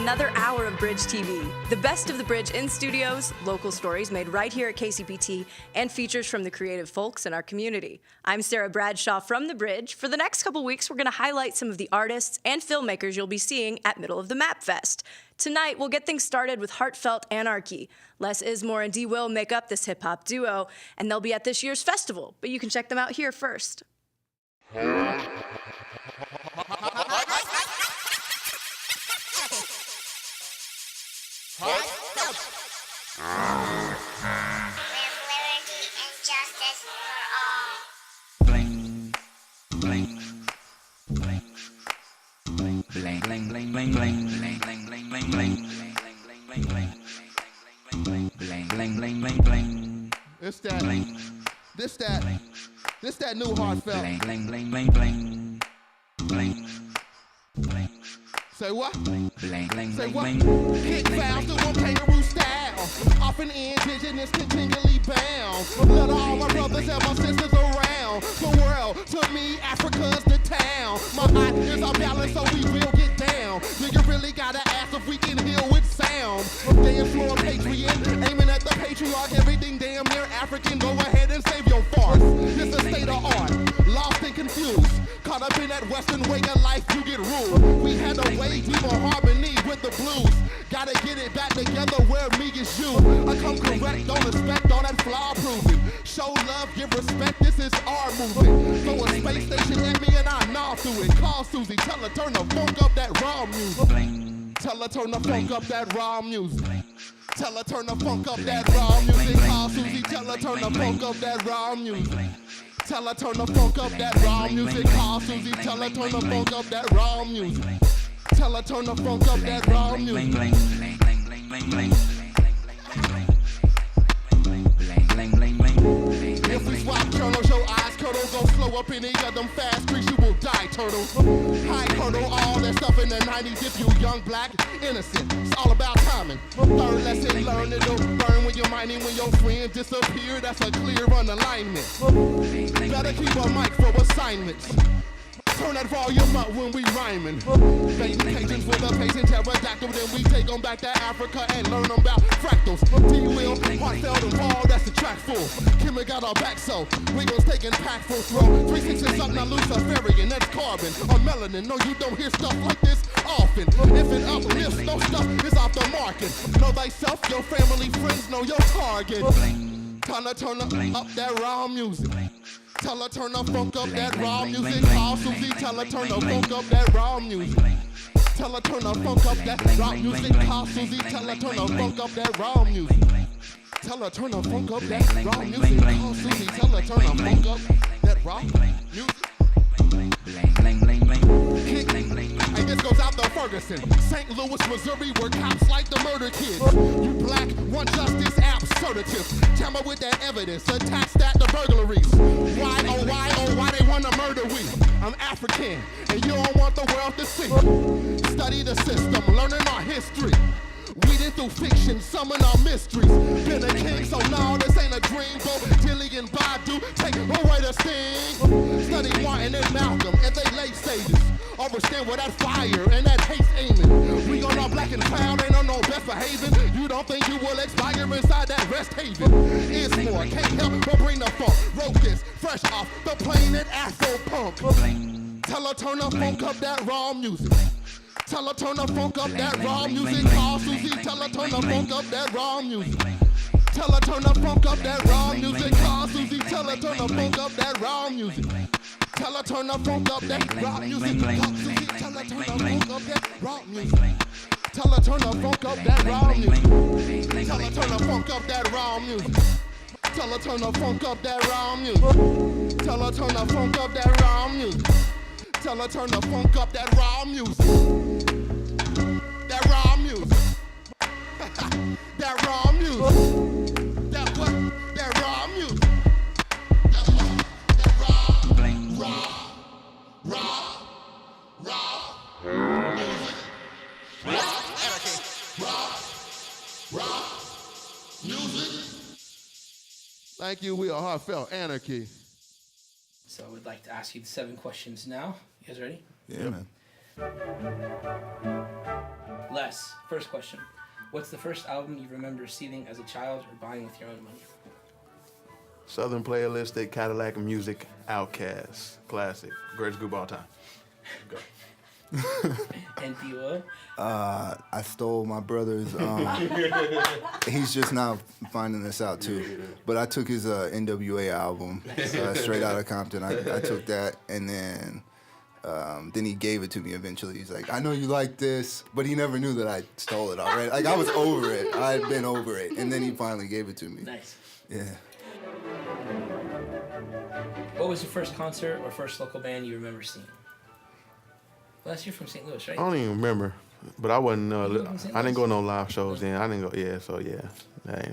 another hour of Bridge TV. The best of the Bridge in studios, local stories made right here at KCPT, and features from the creative folks in our community. I'm Sarah Bradshaw from The Bridge. For the next couple weeks, we're going to highlight some of the artists and filmmakers you'll be seeing at Middle of the Map Fest. Tonight, we'll get things started with Heartfelt Anarchy. Les Ismore and D. Will make up this hip-hop duo, and they'll be at this year's festival, but you can check them out here first. This that new heartfelt. Say what? Say what? Kick fouls to one kangaroo style. Often indigenous, continually bound. Let all my brothers and my sisters around the world. To me, Africa's the town. My ideas are balanced, so we will get down. Do you really gotta ask if we can heal with sound? Dance floor patriot, aiming at the patriarch. Everything damn near African. Go ahead and save your farce. It's a state of art, lost and confused. Caught up in that Western way of life, you get ruled. We had a way deeper harmony with the blues. Gotta get it back together where me is you. I come correct, don't expect all that flaw proving. Show love, give respect, this is our movement. Throw a space station at me and I gnaw through it. Call Susie, tell her turn the funk up that raw music. Tell her turn the funk up that raw music. Tell her turn the funk up that raw music. Call Susie, tell her turn the funk up that raw music. Tell her turn the funk up that raw music. Call Susie, tell her turn the funk up that raw music. Tell her turn the funk up that raw music. If we swap kernels, your eyes curdle, go slow up any of them fast streets, you will die, turtle. High hurdle, all that stuff in the 90s. If you young, black, innocent, it's all about timing. Third lesson, learn it'll burn when you're mining. When your friends disappear, that's a clear unalignment. Better keep a mic for assignments. Turn that volume up when we rhyming. Baby Cajuns with a patient pterodactyl. Then we take them back to Africa and learn them about fractals. D-Will, Heartfelt and Ball, that's the track full. Kimmy got our back, so we gon' stay impactful. Throw 3, 6 and something, I Luciferian, that's carbon. Or melanin, no, you don't hear stuff like this often. If it uplifts, no stuff is off the market. Know thyself, your family, friends, know your target. Time to turn up that raw music. Tell her turn the funk up that raw music. Call Susie, tell her turn the funk up that raw music. Tell her turn the funk up that raw music. Call Susie, tell her turn the funk up that raw music. Tell her turn the funk up that raw music. Call Susie, tell her turn the funk up that raw music. And this goes out to Ferguson, St. Louis, Missouri, where cops like to murder kids. You black, want justice, absurditive. Tamper with that evidence, attach that to burglaries. Why, oh why they wanna murder we? I'm African, and you don't want the world to see. Study the system, learning our history. Reading through fiction, summon our mysteries. Been a king, so no, this ain't a dream. Bo Dilly and Badu, take away the sting. Study Martin and Malcolm and they late stages. Understand where that fire and that hate's aiming. We on our black and proud, ain't on no best behaving. You don't think you will expire inside that rest haven? Is more, can't help but bring the funk. Wrote this fresh off the plane at Afro Punk. Tell her turn the funk up that raw music. Tell her turn the funk up that raw music. Call Susie, tell her turn the funk up that raw music. Tell her turn the funk up that raw music. Call Susie, tell her turn the funk up that raw music. Tell her turn the funk up that raw music. Call Susie, tell her turn the funk up that raw music. Tell her turn the funk up that raw music. Tell her turn the funk up that raw music. Tell her turn the funk up that raw music. Tell her turn the funk up that raw music. Tell her turn the funk up that raw music. That raw music. That raw music. That what? That raw music. That raw music. Raw music. Thank you. We are Heartfelt Anarchy. So I would like to ask you the 7 questions now. You guys ready? Yeah, man. Les, first question. What's the first album you remember receiving as a child or buying with your own money? Southern Playalistic, Cadillac Music, Outkast. Classic. Greatest group of all time. Go. And Theo? I stole my brother's. He's just now finding this out too. But I took his NWA album, Straight Outta Compton. I took that, and then he gave it to me eventually. He's like, I know you like this, but he never knew that I stole it already. Like, I was over it. I had been over it, and then he finally gave it to me. Nice. Yeah. What was your first concert or first local band you remember seeing? Les, you're from St. Louis, right? I don't even remember, but I wasn't. from St. I didn't Louis? go no live shows then. I didn't go. Yeah, so yeah, that's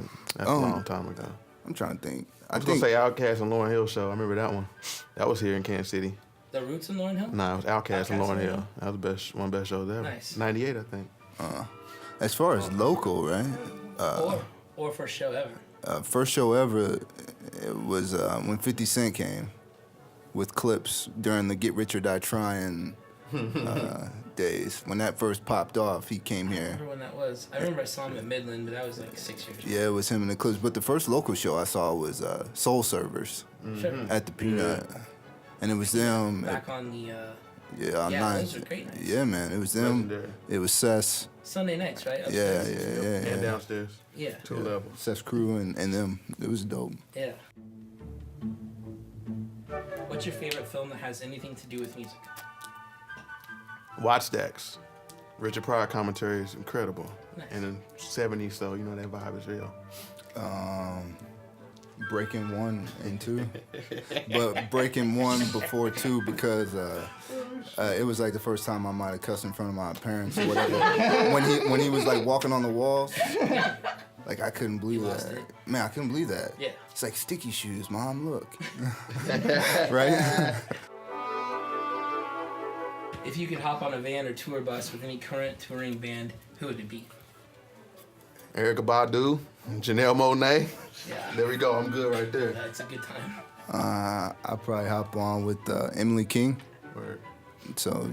a long time ago. I'm trying to think. I was gonna say Outkast and Lauryn Hill show. I remember that one. That was here in Kansas City. The Roots in Lauryn Hill? Nah, it was Outkast and Outkast Lauryn and Hill. That was the best, one of the best shows ever. Nice. 98, I think. As far as local, right? Or first show ever? First show ever, it was when 50 Cent came with Clips during the Get Rich or Die Trying days. When that first popped off, he came I here. remember when that was. I remember I saw him at Midland, but that was like 6 years ago. Yeah, it was him and the Clips. But the first local show I saw was Soul Servers Sure. at the Peanut. And it was them. Back on the Yeah, on yeah, nine. those were great nights. Yeah, man, it was them. Legendary. It was Sess. Sunday nights, right? Yeah, Upstairs? And downstairs. Yeah. Two levels. Sess Crew and them. It was dope. Yeah. What's your favorite film that has anything to do with music? Watch Stacks. Richard Pryor commentary is incredible. Nice. And in 70s, so you know that vibe is real. Breaking 1 and 2, but Breaking 1 before 2 because it was like the first time I might have cussed in front of my parents or whatever. when he was like walking on the walls, like I couldn't believe lost that. it. Man, I couldn't believe that. Yeah. It's like sticky shoes, Mom. Look, right? If you could hop on a van or tour bus with any current touring band, who would it be? Erykah Badu, Janelle Monáe. Yeah. There we go. I'm good right there. That's a good time. I'll probably hop on with Emily King. Word. So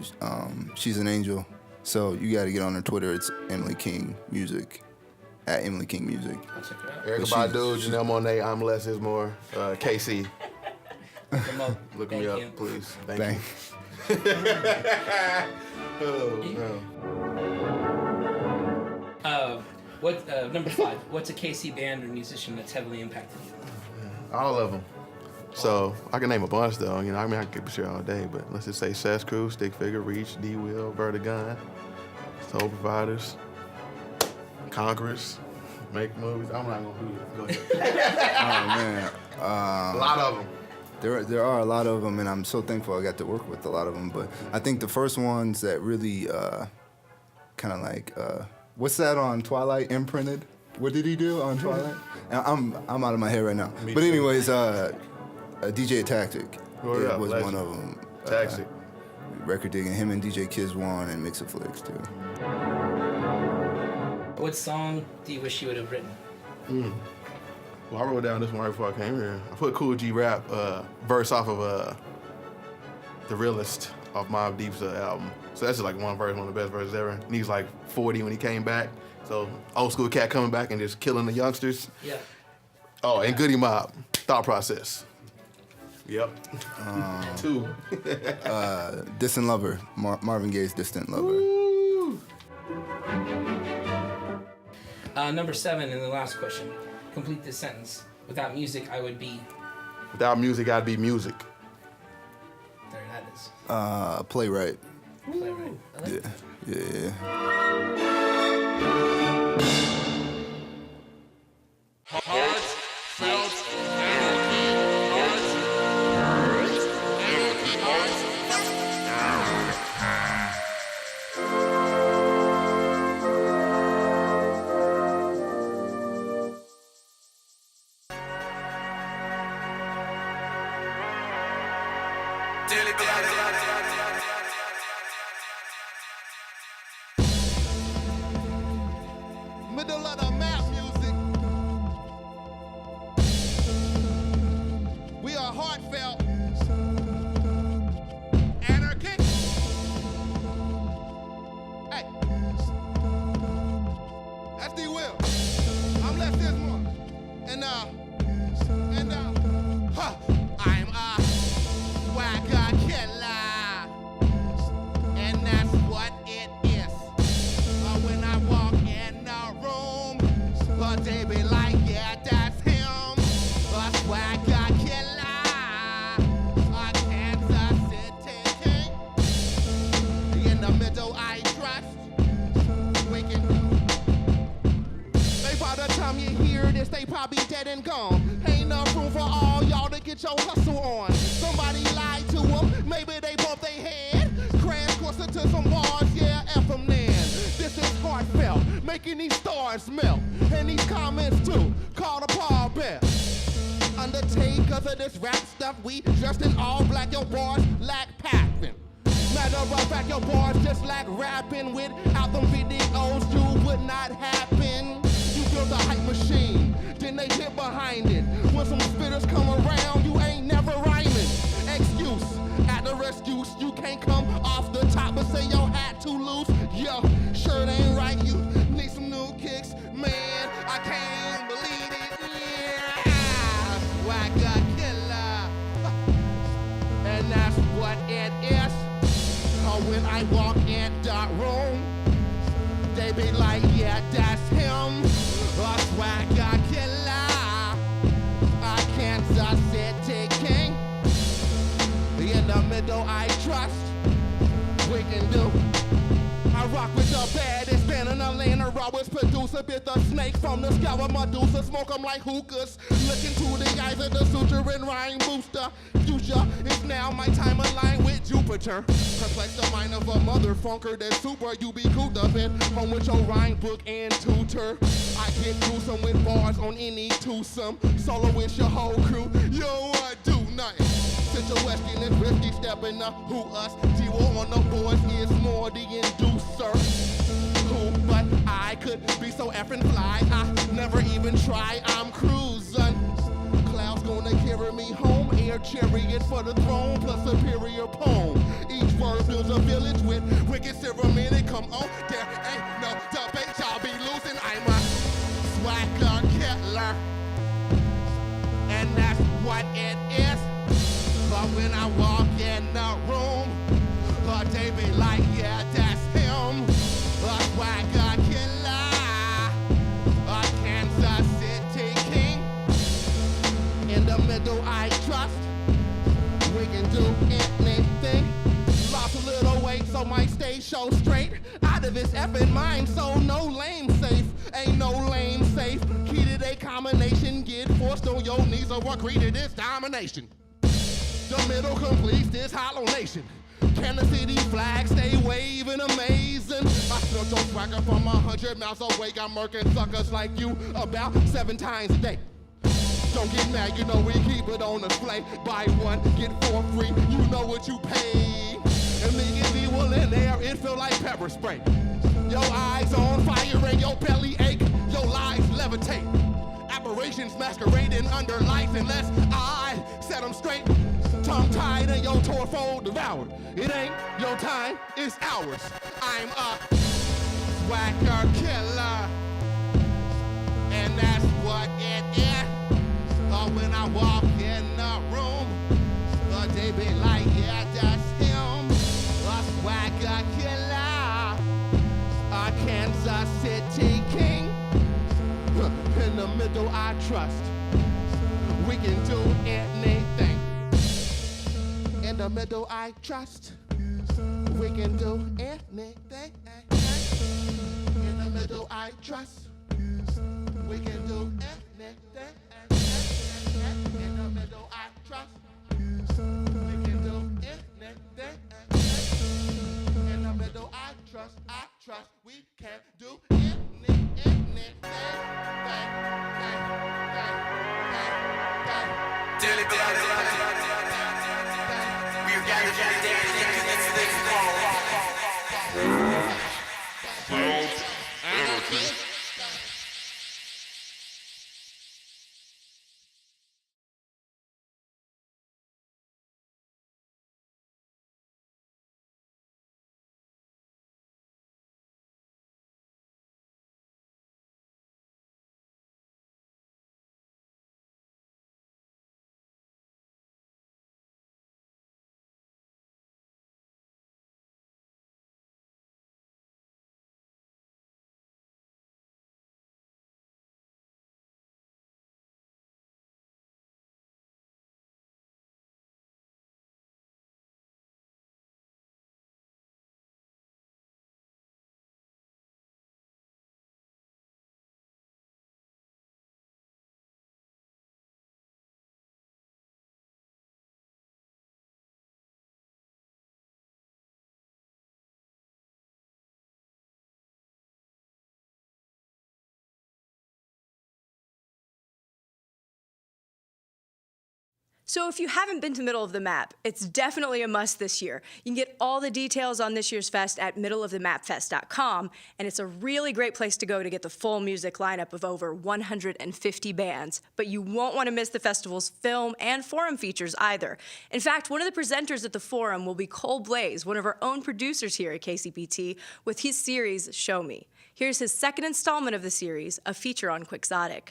she's an angel. So you got to get on her Twitter. It's Emily King Music, at Emily King Music. I'll check it out. Erykah But Badu, Janelle Monáe, I'm Less Is More, KC. Look him up. Look me Thank up, you. please. Thank Bang. you. Oh, no. Number 5. What's a KC band or musician that's heavily impacted you? All of them. So I can name a bunch though. You know, I mean, I could keep here all day, but let's just say Sess Crew, Stick Figure, Reach, D Will, Vertigon, Soul Providers, Conquerors, Make Movies. I'm not gonna do it. Go ahead. Oh man. A lot of them. There are a lot of them, and I'm so thankful I got to work with a lot of them. But I think the first ones that really kind of like, what's that on Twilight? Imprinted? What did he do on Twilight? I'm out of my head right now. Me But too. anyways, DJ Tactic Word up, was legend. one of them. Taxi. Record digging, him and DJ Kids One and Mix of Flicks too. What song do you wish you would have written? Well, I wrote down this one right before I came here. I put Cool G Rap verse off of The Realist off Mobb Deep's album. So that's just like one verse, one of the best verses ever. And he was like 40 when he came back. So old school cat coming back and just killing the youngsters. Yeah. Oh, and Goody Mob, Thought Process. Yep. 2. Distant Lover, Marvin Gaye's Distant Lover. Woo! Number 7, and the last question. Complete this sentence. Without music, I would be. Without music, I'd be music. There, that is. Playwright. Playwright. I like that. Yeah. Middle of the map music. We are heartfelt. Anarchy. Hey. time you hear this, they probably dead and gone. Ain't enough room for all y'all to get your hustle on. Somebody lied to them, maybe they bumped their head. Crash course into some bars, yeah, F them then. This is heartfelt, making these stars melt. And these comments too, call the pallbearer. Undertakers of this rap stuff, we dressed in all black, your bars lack passion. Matter of fact, your bars just lack rapping. Without them videos, you would not happen. You built a hype machine, then they get behind it. When some spitters come around, you ain't never rhyming. Excuse, at the rescue, you can't come off the top and say your hat too loose. Yo, shirt ain't right, you need some new kicks. Man, I can't believe it. Yeah, swagger killer. And that's what it is. Cause when I walk in the room, they be like, yeah, that's him. A swagger killer, a Kansas City king. In the middle I trust, we can do. I rock with the baddest band in the land. A rawest producer, bit the snake from the scour Medusa. Smoke 'em like hookahs. Look into the eyes of the suture and rhyme booster. Future is now my time aligned with Jupiter. Perplex the mind of a motherfunker that's super. You be cooped up in home with your rhyme book and tutor. I get gruesome with bars on any twosome. Solo with your whole crew. Yo, I do nothing. Situation is risky, stepping up, who us? G-War on the boards is more the inducer. Who, but I could be so effing fly, I never even try, I'm cruising. Clouds gonna carry me home, air chariot for the throne, plus superior poem. Each word builds a village with wicked ceremony, come on, there ain't no debate, y'all be losing, I'm a swagger killer. And that's what it is. But when I walk in the room, they be like, yeah, that's him. A swagger killer, a Kansas City king. In the middle I trust, we can do anything. Lost a little weight, so my stay show straight. Out of this effing mind, so no lame safe. Ain't no lame safe. Key to their combination, get forced on your knees or agree to this domination. The middle completes this hollow nation. Kansas City flag stay waving amazing. I smell your swagger from 100 miles away. I'm murking suckers like you about 7 times a day. Don't get mad, you know we keep it on display. Buy one, get 4 free, you know what you pay. And me get evil in there, it feel like pepper spray. Your eyes on fire and your belly ache. Your lies levitate. Aberrations masquerading under life unless I set them straight. Tongue tied and your torso devoured. It ain't your time, it's ours. I'm a swagger killer. And that's what it is. When I walk in the room, they be like, yeah, that's him. A swagger killer, a Kansas City king. In the middle I trust, we can do anything. In the middle I trust, we can do anything. In the middle I trust, we can do anything. In the middle I trust, we can do anything. In the middle I trust, we can do anything. We're gathered today. So if you haven't been to Middle of the Map, it's definitely a must this year. You can get all the details on this year's fest at middleofthemapfest.com, and it's a really great place to go to get the full music lineup of over 150 bands. But you won't want to miss the festival's film and forum features either. In fact, one of the presenters at the forum will be Cole Blaze, one of our own producers here at KCPT, with his series, Show Me. Here's his second installment of the series, a feature on Quixotic.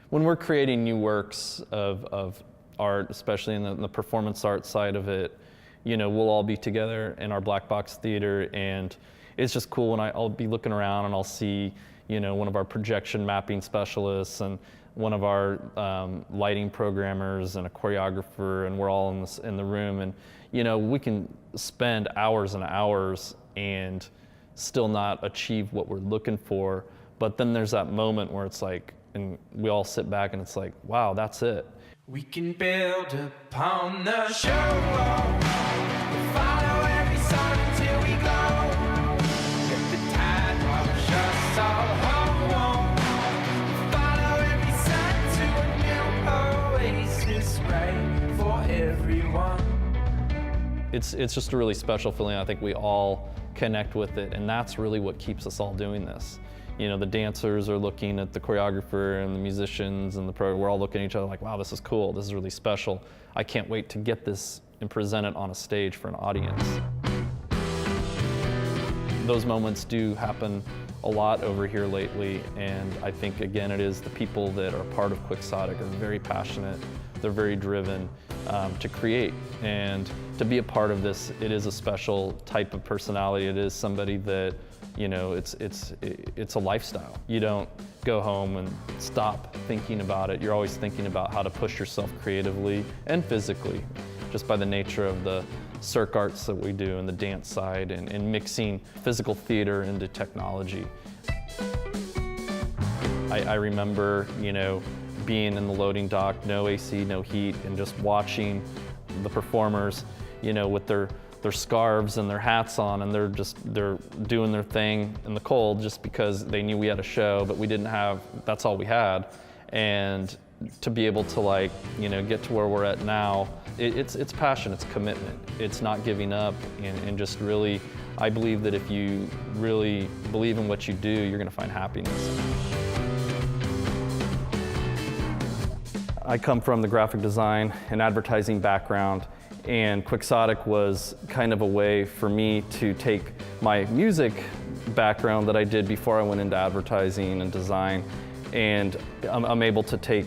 When we're creating new works of art, especially in the performance art side of it, you know, we'll all be together in our black box theater, and it's just cool when I'll be looking around and I'll see, you know, one of our projection mapping specialists and one of our lighting programmers and a choreographer, and we're all in the room, and you know, we can spend hours and hours and still not achieve what we're looking for, but then there's that moment where it's like, and we all sit back and it's like, wow, that's it. We can build upon the show. We'll follow every song until we go. If the tide wash us all home, follow every sign to a new oasis right for everyone. It's just a really special feeling. I think we all connect with it, and that's really what keeps us all doing this. You know, the dancers are looking at the choreographer and the musicians and we're all looking at each other like, wow, this is cool, this is really special. I can't wait to get this and present it on a stage for an audience. Those moments do happen a lot over here lately, and I think, again, it is the people that are part of Quixotic are very passionate, they're very driven to create, and to be a part of this, it is a special type of personality. It is somebody that, you know, it's a lifestyle. You don't go home and stop thinking about it. You're always thinking about how to push yourself creatively and physically, just by the nature of the circ arts that we do and the dance side, and mixing physical theater into technology. I remember, you know, being in the loading dock, no AC, no heat, and just watching the performers, you know, with their scarves and their hats on, and they're doing their thing in the cold just because they knew we had a show, but we didn't have, that's all we had. And to be able to, like, you know, get to where we're at now, it's passion, it's commitment, it's not giving up, and just really, I believe that if you really believe in what you do, you're gonna find happiness. I come from the graphic design and advertising background, and Quixotic was kind of a way for me to take my music background that I did before I went into advertising and design, and I'm able to take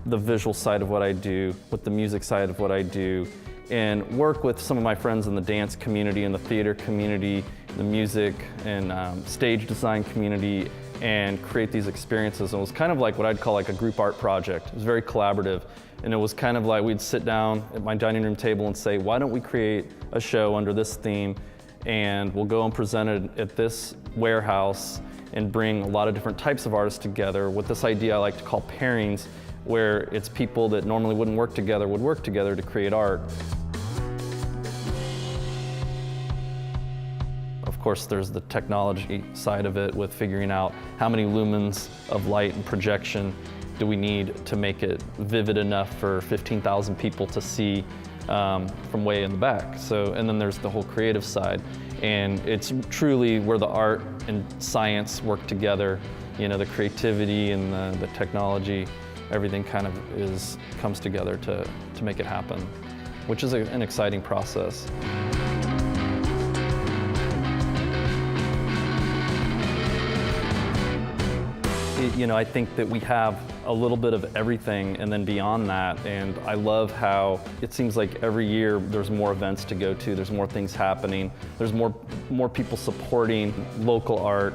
the visual side of what I do with the music side of what I do, and work with some of my friends in the dance community and the theater community, the music and stage design community, and create these experiences. And it was kind of like what I'd call like a group art project. It was very collaborative. And it was kind of like we'd sit down at my dining room table and say, why don't we create a show under this theme, and we'll go and present it at this warehouse and bring a lot of different types of artists together with this idea I like to call pairings, where it's people that normally wouldn't work together would work together to create art. Of course, there's the technology side of it with figuring out how many lumens of light and projection do we need to make it vivid enough for 15,000 people to see from way in the back. So, and then there's the whole creative side, and it's truly where the art and science work together. You know, the creativity and the technology, everything kind of comes together to make it happen, which is an exciting process. You know, I think that we have a little bit of everything and then beyond that, and I love how it seems like every year there's more events to go to, there's more things happening, there's more people supporting local art.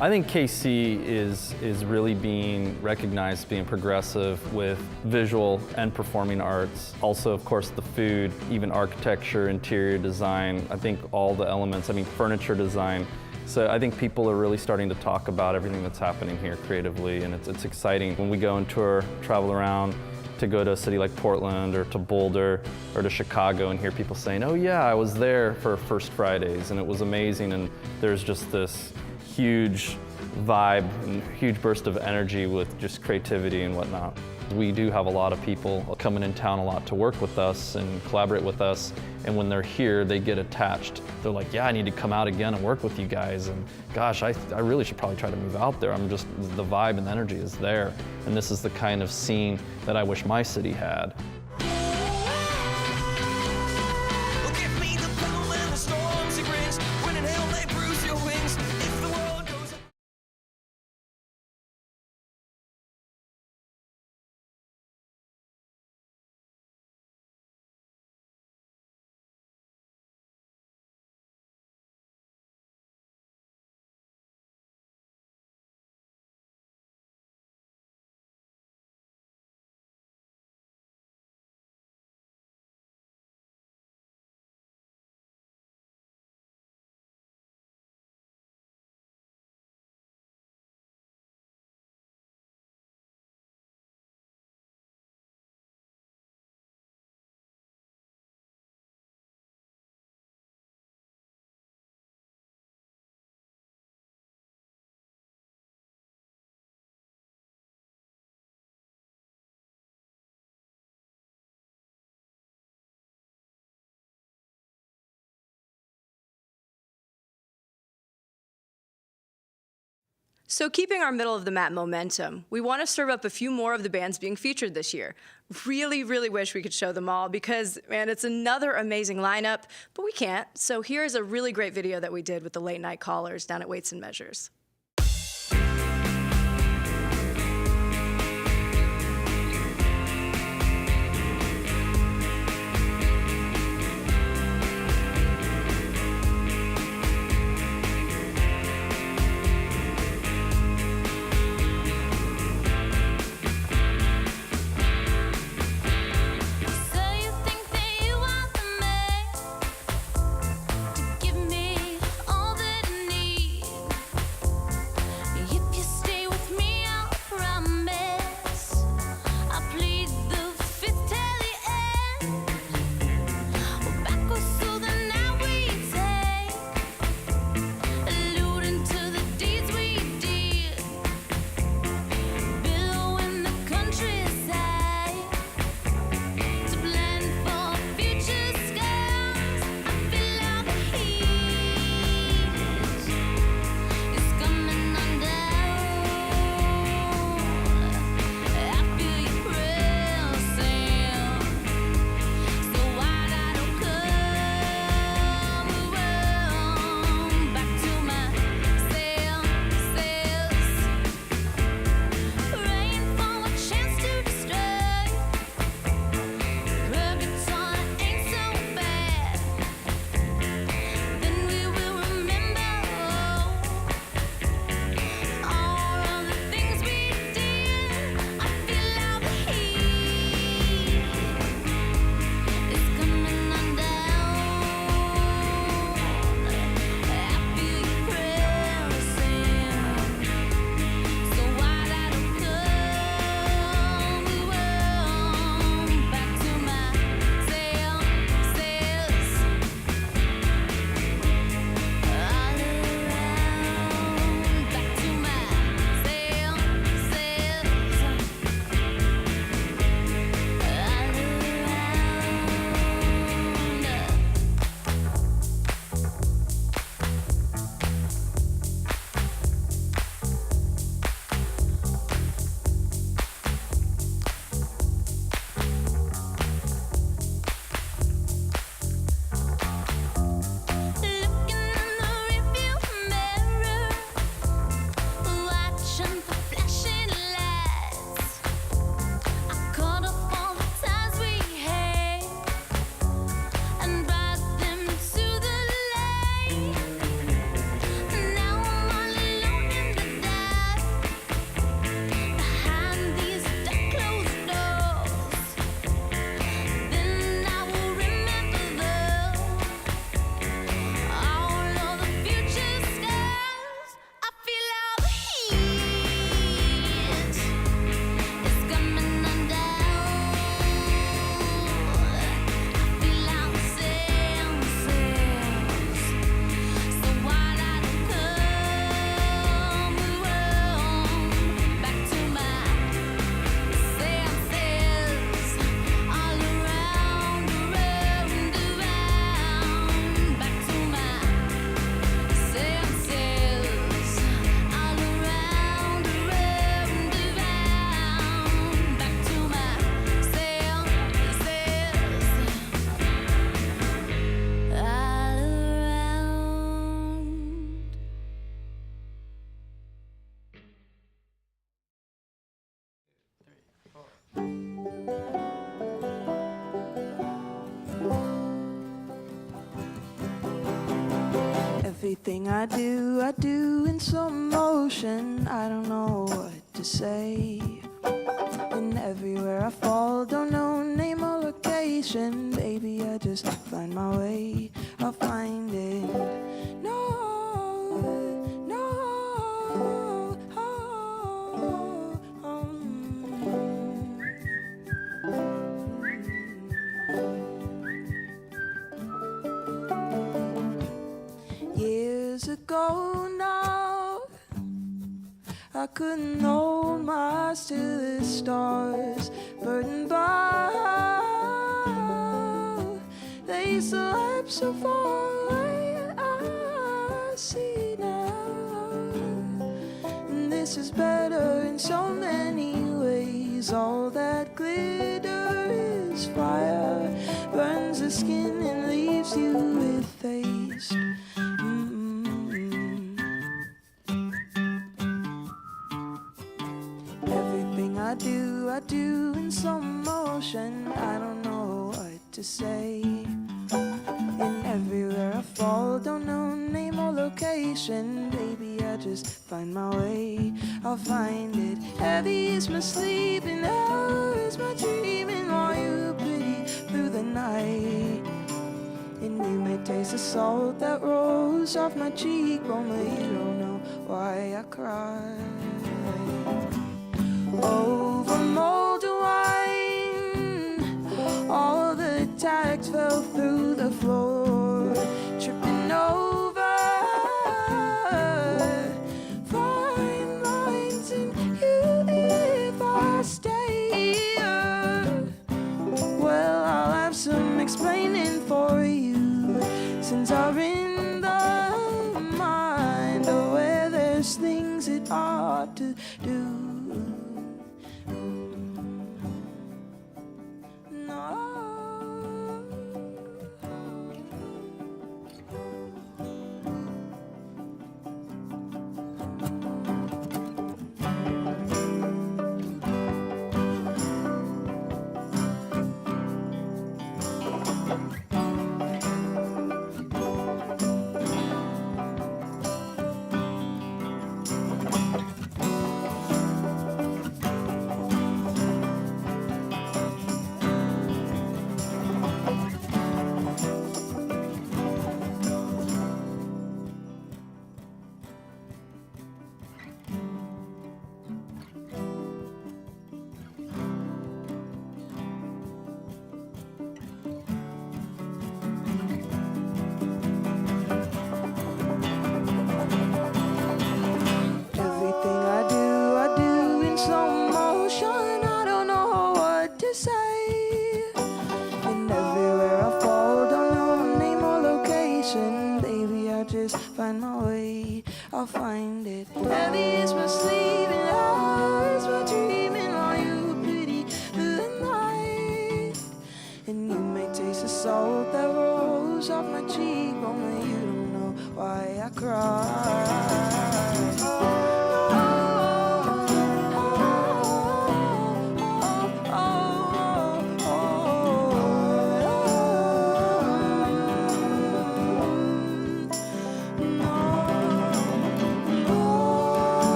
I think KC is really being recognized, being progressive with visual and performing arts. Also, of course, the food, even architecture, interior design, I think all the elements, I mean, furniture design. So I think people are really starting to talk about everything that's happening here creatively, and it's exciting. When we go and tour, travel around to go to a city like Portland or to Boulder or to Chicago and hear people saying, oh yeah, I was there for First Fridays and it was amazing, and there's just this huge vibe and huge burst of energy with just creativity and whatnot. We do have a lot of people coming in town a lot to work with us and collaborate with us, and when they're here, they get attached. They're like, yeah, I need to come out again and work with you guys, and gosh, I really should probably try to move out there. The vibe and the energy is there, and this is the kind of scene that I wish my city had. So keeping our middle of the map momentum, we want to serve up a few more of the bands being featured this year. Really, really wish we could show them all because, man, it's another amazing lineup, but we can't. So here's a really great video that we did with the Late Night Callers down at Weights and Measures. Everything I do in slow motion. I don't know what to say. And everywhere I fall, don't know name or location. Baby, I just find my way. I'll find it. No, no. Years ago now, I couldn't hold my eyes to the stars, burdened by they slept so far away. I see now, and this is better in so many ways. All that glitter is fire, burns the skin and leaves you with taste. Everything I do in slow motion. I don't know what to say. And everywhere I fall, don't know name or location. Baby, I just find my way. I'll find it. Heavy is my sleep and heavy is my dreaming. While you bleed through the night, and you may taste the salt that rolls off my cheekbone, but you don't know why I cry. Over molded wine, all the tags fell through the floor, tripping over fine lines in you. If I stay here, well, I'll have some explaining for you, since I'm in the mind of where there's things that ought to do. Find my way, I'll find it. Heavy is my sleep and heavy is my dreaming. Are you pretty through the night? And you may taste the salt that rolls off my cheekbone, but you don't know why I cry.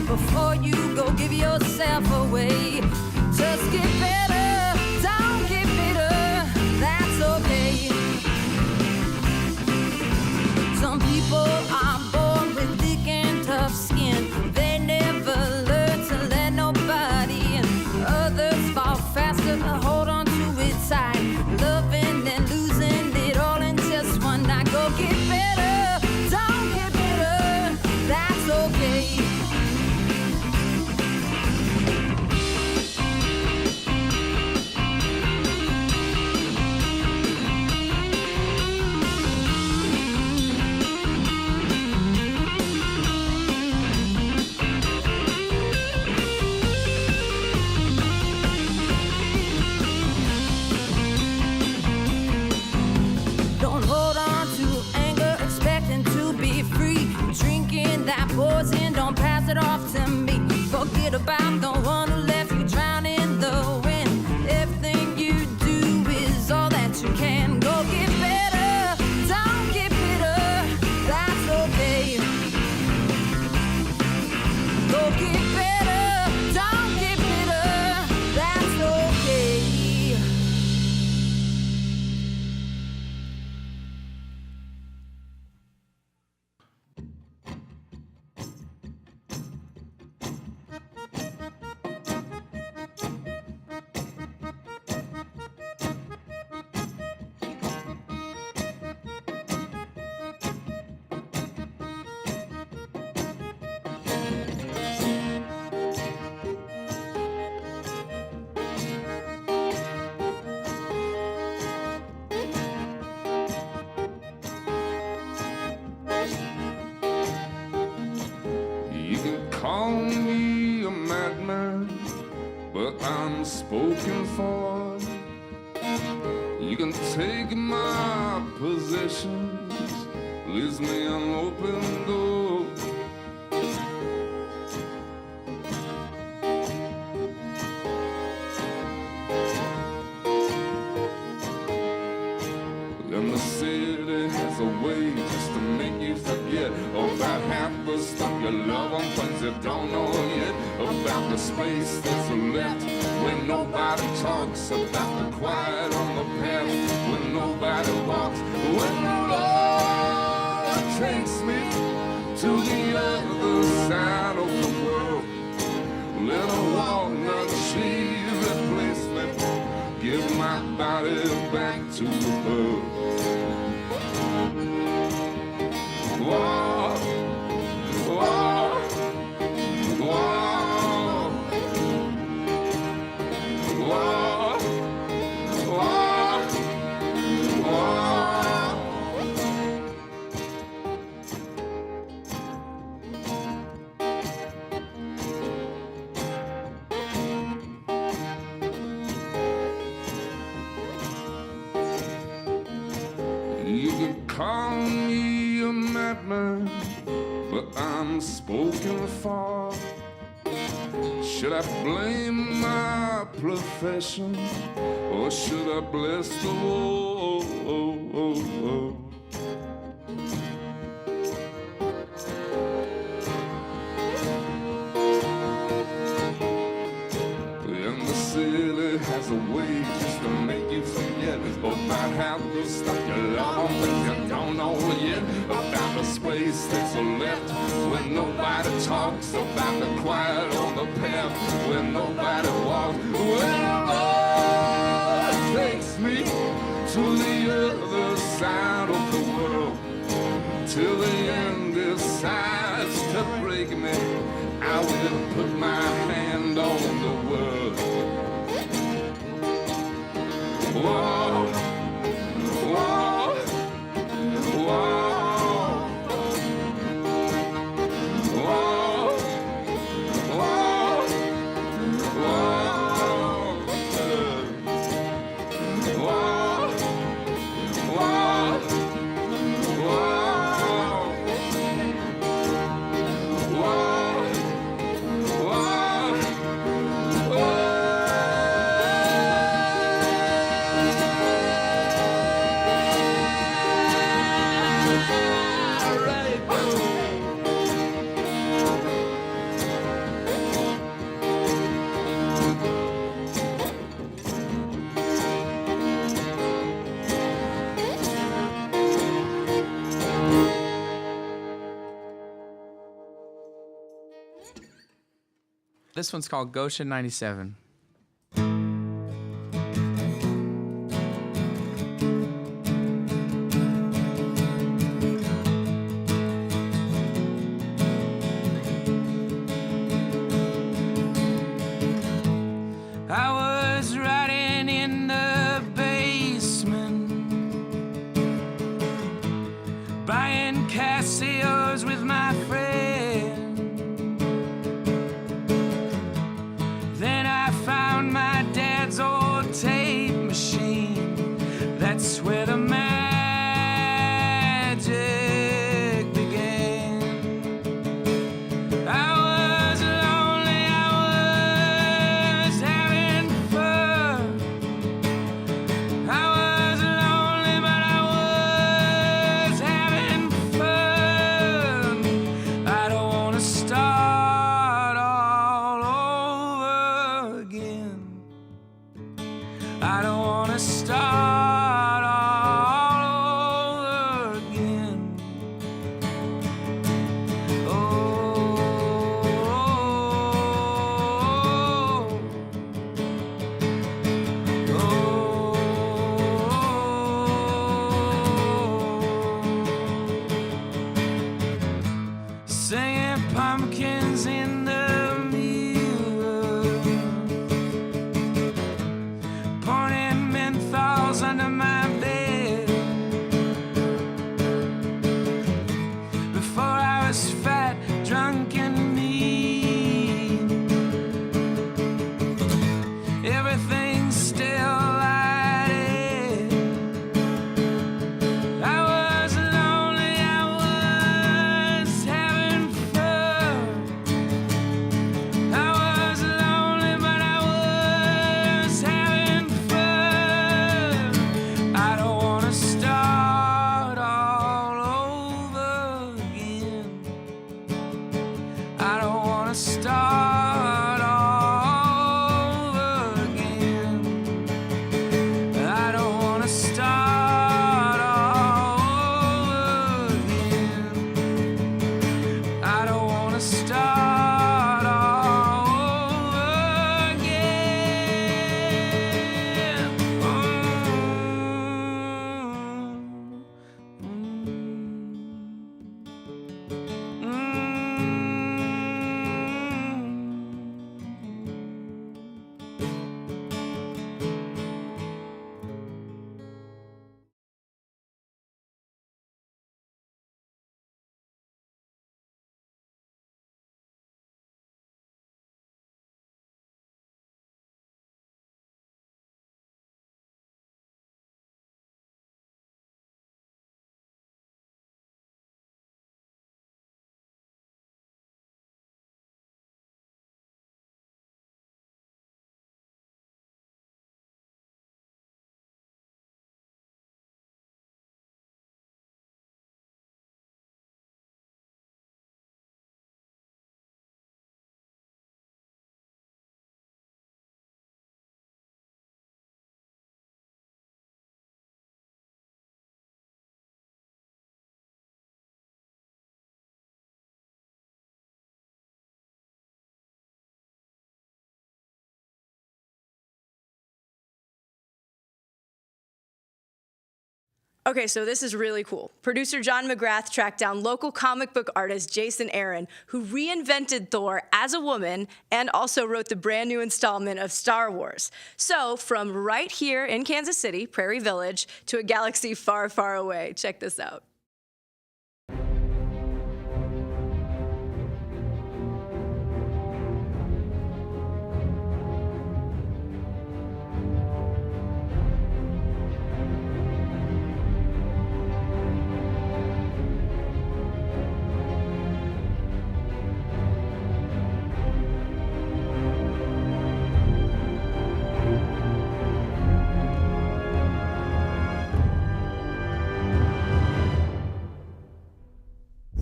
Before you go give yourself away, it off to me. Forget about the one who left you drown in the wind. Everything you do is all that you can. Go get better, don't get bitter, that's okay. Go get better, don't get bitter, that's okay. You can call me a madman, but I'm spoken for. You can take my possessions, leaves me an open door. And the city has a way just to make you forget about half the stuff you love on things you don't know yet. About the space that's left when nobody talks. About the quiet on the path when nobody walks. When the Lord takes me to the other side of the world, let a walnut tree replace me. Give my body back to the world. Whoa, whoa, whoa, whoa, whoa, whoa. You can call me a madman, but I'm spoken for. Should I blame my profession, or should I bless the Lord? And the city has a way just to make you forget about how the stuff you love, things you don't know yet. About the space that's left when nobody talks. About the quiet on the path when nobody walks. When the Lord takes me to the other side of the world, till the end decides to break me, I will put my hand on the world. Whoa, whoa, whoa, whoa, This one's called Goshen 97. I was riding in the basement, buying Casios with my friend. Then I I don't wanna start all over again. Singing pumpkins in the mirror, pouring menthols under my bed. Before I was fat, drunk, and mean, everything's still like it. I was lonely, I was having fun. I was lonely, but I was having fun. I don't wanna start all over again. I don't wanna start all over again. I don't wanna start all over again. I don't wanna start all over again. Okay, so this is really cool. Producer John McGrath tracked down local comic book artist Jason Aaron, who reinvented Thor as a woman and also wrote the brand new installment of Star Wars. So, from right here in Kansas City, Prairie Village, to a galaxy far, far away. Check this out.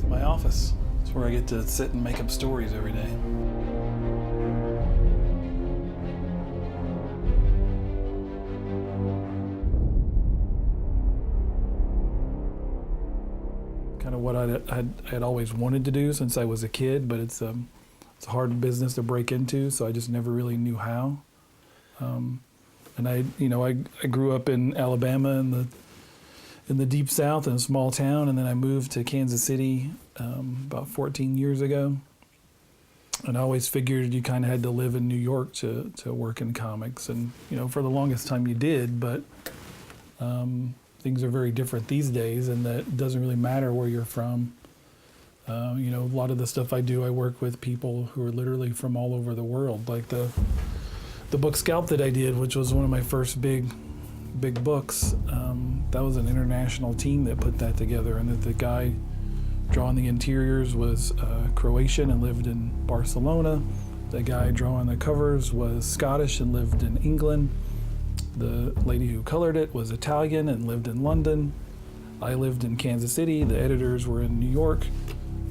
My office. It's where I get to sit and make up stories every day. Kind of what I'd always wanted to do since I was a kid, but it's a hard business to break into, so I just never really knew how. And I grew up in Alabama in the deep South in a small town, and then I moved to Kansas City about 14 years ago. And I always figured you kind of had to live in New York to work in comics, and for the longest time you did, but things are very different these days, and that it doesn't really matter where you're from. A lot of the stuff I do, I work with people who are literally from all over the world. Like the book Scalp that I did, which was one of my first big books, that was an international team that put that together, and that the guy drawing the interiors was Croatian and lived in Barcelona. The guy drawing the covers was Scottish and lived in England. The lady who colored it was Italian and lived in London. I lived in Kansas City. The editors were in New York.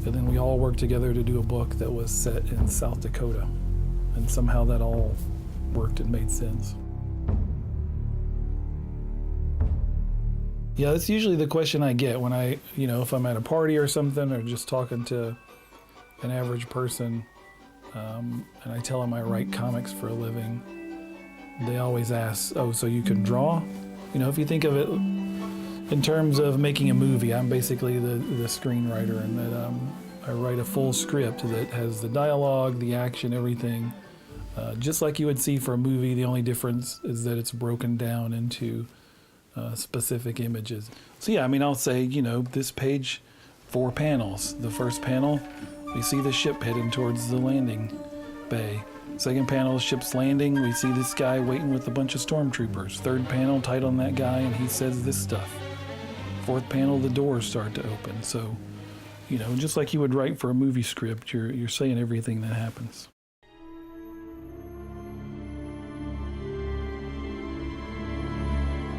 And then we all worked together to do a book that was set in South Dakota. And somehow that all worked and made sense. Yeah, that's usually the question I get when if I'm at a party or something, or just talking to an average person, and I tell them I write comics for a living. They always ask, "Oh, so you can draw?" If you think of it in terms of making a movie, I'm basically the screenwriter, and that I write a full script that has the dialogue, the action, everything. Just like you would see for a movie, the only difference is that it's broken down into specific images. So yeah, I'll say, this page, 4 panels. The first panel, we see the ship heading towards the landing bay. Second panel, ship's landing. We see this guy waiting with a bunch of stormtroopers. Third panel, tight on that guy, and he says this stuff. Fourth panel, the doors start to open. So, just like you would write for a movie script, you're saying everything that happens.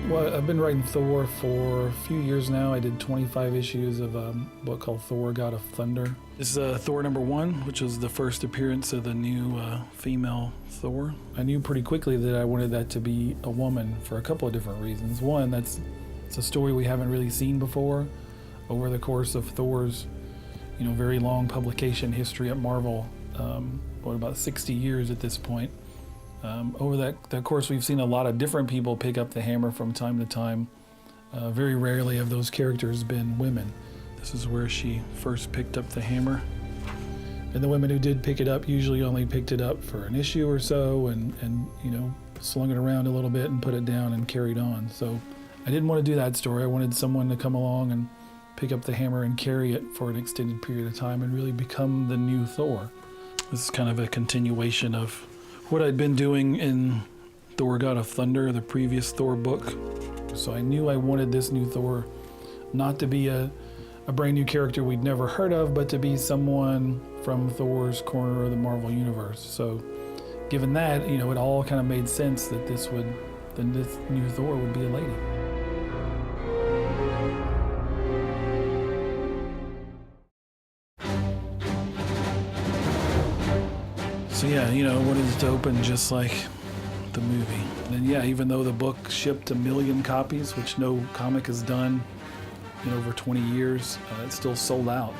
Well, I've been writing Thor for a few years now. I did 25 issues of a book called Thor, God of Thunder. This is Thor #1, which was the first appearance of the new female Thor. I knew pretty quickly that I wanted that to be a woman for a couple of different reasons. One, it's a story we haven't really seen before. Over the course of Thor's, very long publication history at Marvel, about 60 years at this point. Over that course, we've seen a lot of different people pick up the hammer from time to time. Very rarely have those characters been women. This is where she first picked up the hammer. And the women who did pick it up usually only picked it up for an issue or so and slung it around a little bit and put it down and carried on. So I didn't want to do that story. I wanted someone to come along and pick up the hammer and carry it for an extended period of time and really become the new Thor. This is kind of a continuation of what I'd been doing in Thor, God of Thunder, the previous Thor book. So I knew I wanted this new Thor not to be a brand new character we'd never heard of, but to be someone from Thor's corner of the Marvel Universe. So given that, it all kind of made sense that this new Thor would be a lady. So yeah, I wanted it to open just like the movie. And yeah, even though the book shipped 1 million copies, which no comic has done in over 20 years, it's still sold out.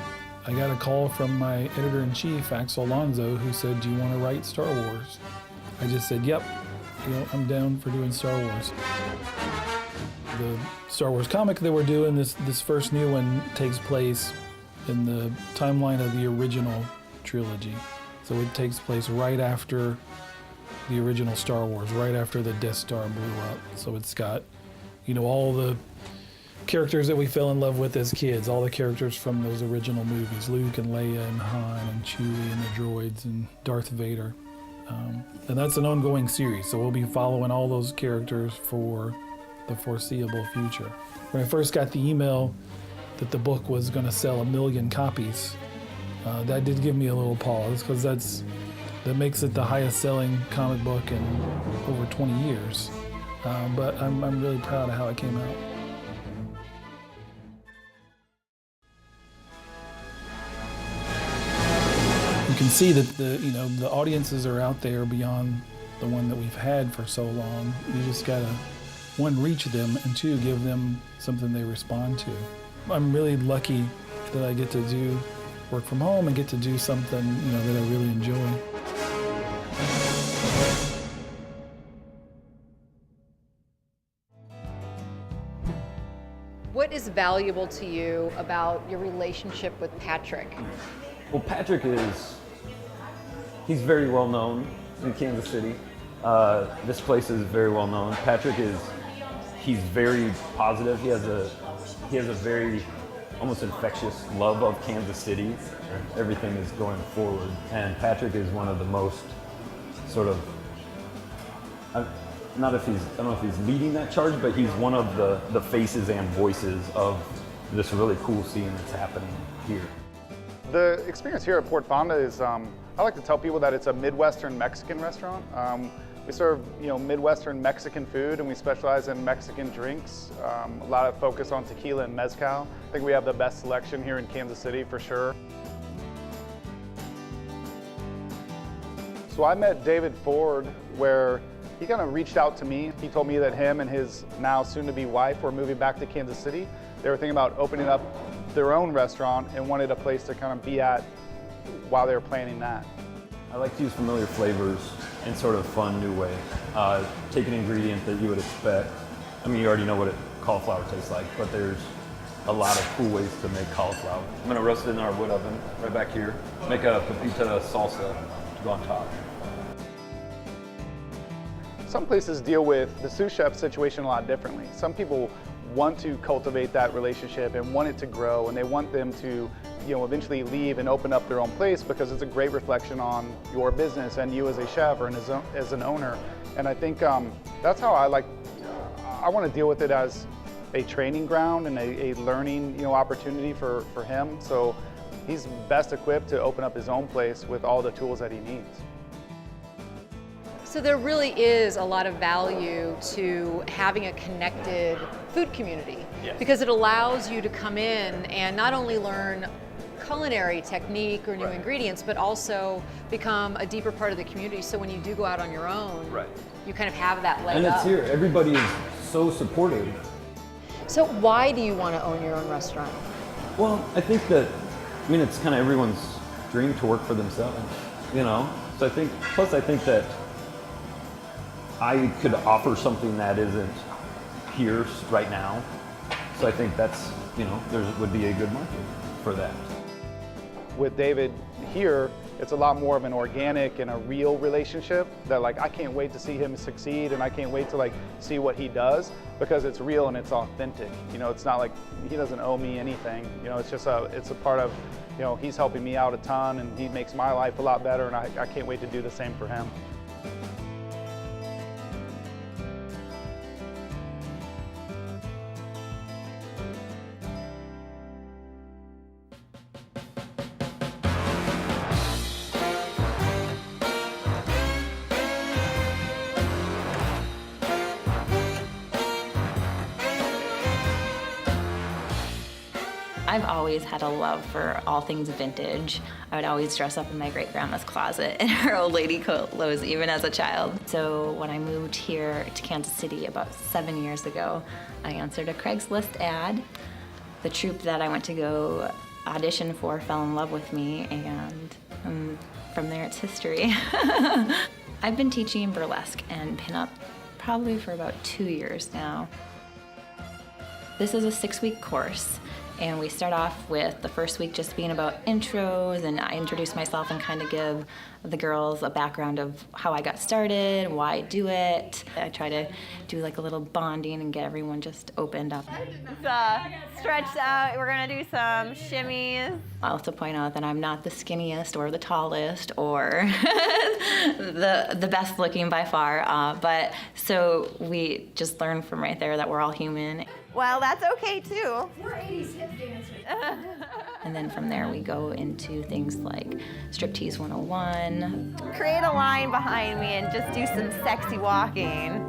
I got a call from my editor-in-chief, Axel Alonso, who said, "Do you want to write Star Wars?" I just said, "Yep, I'm down for doing Star Wars." The Star Wars comic that we're doing, this first new one, takes place in the timeline of the original trilogy. So it takes place right after the original Star Wars, right after the Death Star blew up. So it's got, all the characters that we fell in love with as kids, all the characters from those original movies, Luke and Leia and Han and Chewie and the droids and Darth Vader. And that's an ongoing series, so we'll be following all those characters for the foreseeable future. When I first got the email that the book was going to sell 1 million copies, that did give me a little pause, because that makes it the highest selling comic book in over 20 years. But I'm really proud of how it came out. You can see that the audiences are out there beyond the one that we've had for so long. You just gotta, 1, reach them, and 2, give them something they respond to. I'm really lucky that I get to work from home and get to do something that I really enjoy. What is valuable to you about your relationship with Patrick? Well, Patrick he's very well known in Kansas City. This place is very well known. Patrick he's very positive. He has a very almost infectious love of Kansas City. Everything is going forward. And Patrick is one of the most sort of, I don't know if he's leading that charge, but he's one of the faces and voices of this really cool scene that's happening here. The experience here at Port Fonda is, I like to tell people that it's a Midwestern Mexican restaurant. We serve, Midwestern Mexican food, and we specialize in Mexican drinks. A lot of focus on tequila and mezcal. I think we have the best selection here in Kansas City for sure. So I met David Ford where He kind of reached out to me. He told me that him and his now soon-to-be wife were moving back to Kansas City. They were thinking about opening up their own restaurant and wanted a place to kind of be at while they were planning that. I like to use familiar flavors in sort of a fun, new way. Take an ingredient that you would expect. I mean, you already know what cauliflower tastes like, but there's a lot of cool ways to make cauliflower. I'm gonna roast it in our wood oven right back here. Make a pepita salsa to go on top. Some places deal with the sous chef situation a lot differently. Some people want to cultivate that relationship and want it to grow, and they want them to, eventually leave and open up their own place because it's a great reflection on your business and you as a chef or as an owner. And I think that's how I want to deal with it as a training ground and a learning, opportunity for him. So he's best equipped to open up his own place with all the tools that he needs. So there really is a lot of value to having a connected food community, because it allows you to come in and not only learn culinary technique or new ingredients, but also become a deeper part of the community. So when you do go out on your own, you kind of have that leg up. And it's here. Everybody is so supportive. So why do you want to own your own restaurant? Well, I think that, it's kind of everyone's dream to work for themselves, So I think that I could offer something that isn't here right now. So I think that's, there would be a good market for that. With David here, it's a lot more of an organic and a real relationship that I can't wait to see him succeed, and I can't wait to see what he does, because it's real and it's authentic. It's not like he doesn't owe me anything. It's just it's a part of, he's helping me out a ton and he makes my life a lot better, and I can't wait to do the same for him. I've always had a love for all things vintage. I would always dress up in my great-grandma's closet in her old lady clothes, even as a child. So when I moved here to Kansas City about 7 years ago, I answered a Craigslist ad. The troupe that I went to go audition for fell in love with me, and from there it's history. I've been teaching burlesque and pinup probably for about 2 years now. This is a 6-week course. And we start off with the first week just being about intros, and I introduce myself and kind of give the girls a background of how I got started, why I do it. I try to do a little bonding and get everyone just opened up. It's stretched out. We're gonna do some shimmies. I'll also point out that I'm not the skinniest or the tallest or the best looking by far, but so we just learn from right there that we're all human. Well, that's okay too. We're 80s hip dancers. And then from there we go into things like Striptease 101. Create a line behind me and just do some sexy walking.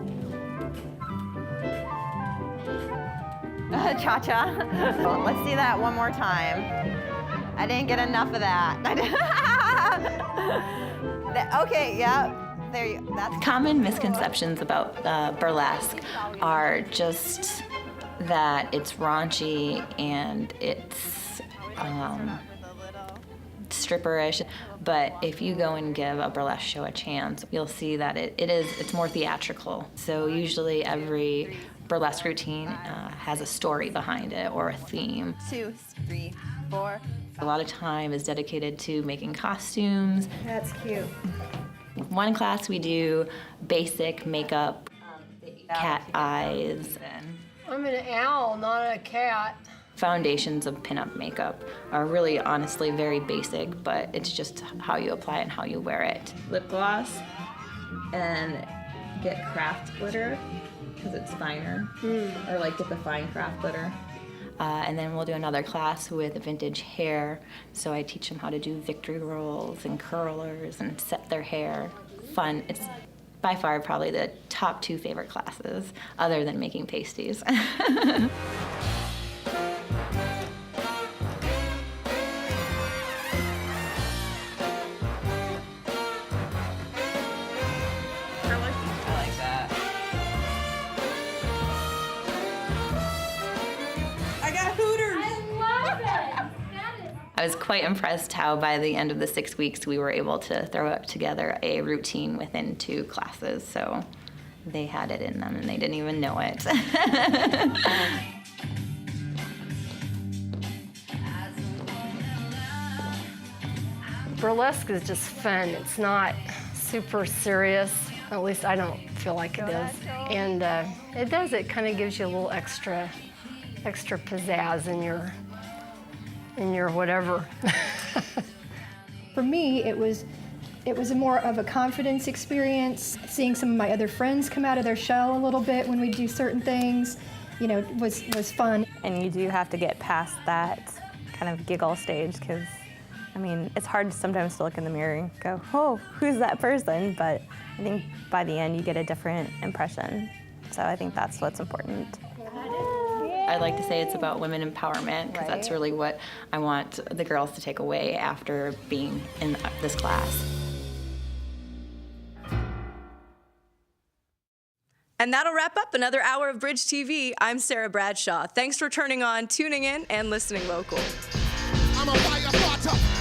Cha-cha. Let's see that one more time. I didn't get enough of that. Okay, yeah. There you go. That's common misconceptions about burlesque are just that it's raunchy and it's stripperish, but if you go and give a burlesque show a chance, you'll see that it's more theatrical. So usually every burlesque routine has a story behind it or a theme. 2, 3, 4. A lot of time is dedicated to making costumes. That's cute. One class we do basic makeup, cat eyes. I'm an owl, not a cat. Foundations of pinup makeup are really honestly very basic, but it's just how you apply it and how you wear it. Lip gloss and get craft glitter because it's finer, or get the fine craft glitter. And then we'll do another class with vintage hair. So I teach them how to do victory rolls and curlers and set their hair. Fun. It's by far probably the top 2 favorite classes, other than making pasties. I was quite impressed how by the end of the 6 weeks we were able to throw up together a routine within 2 classes. So they had it in them and they didn't even know it. Burlesque is just fun. It's not super serious. At least I don't feel like it is. And it kind of gives you a little extra pizzazz in your whatever. For me, it was more of a confidence experience. Seeing some of my other friends come out of their shell a little bit when we do certain things, you know, was fun. And you do have to get past that kind of giggle stage, because I mean, it's hard sometimes to look in the mirror and go, oh, who's that person? But I think by the end you get a different impression. So I think that's what's important. I'd like to say it's about women empowerment, because that's really what I want the girls to take away after being in this class. And that'll wrap up another hour of Bridge TV. I'm Sarah Bradshaw. Thanks for turning on, tuning in, and listening local. I'm a firefighter.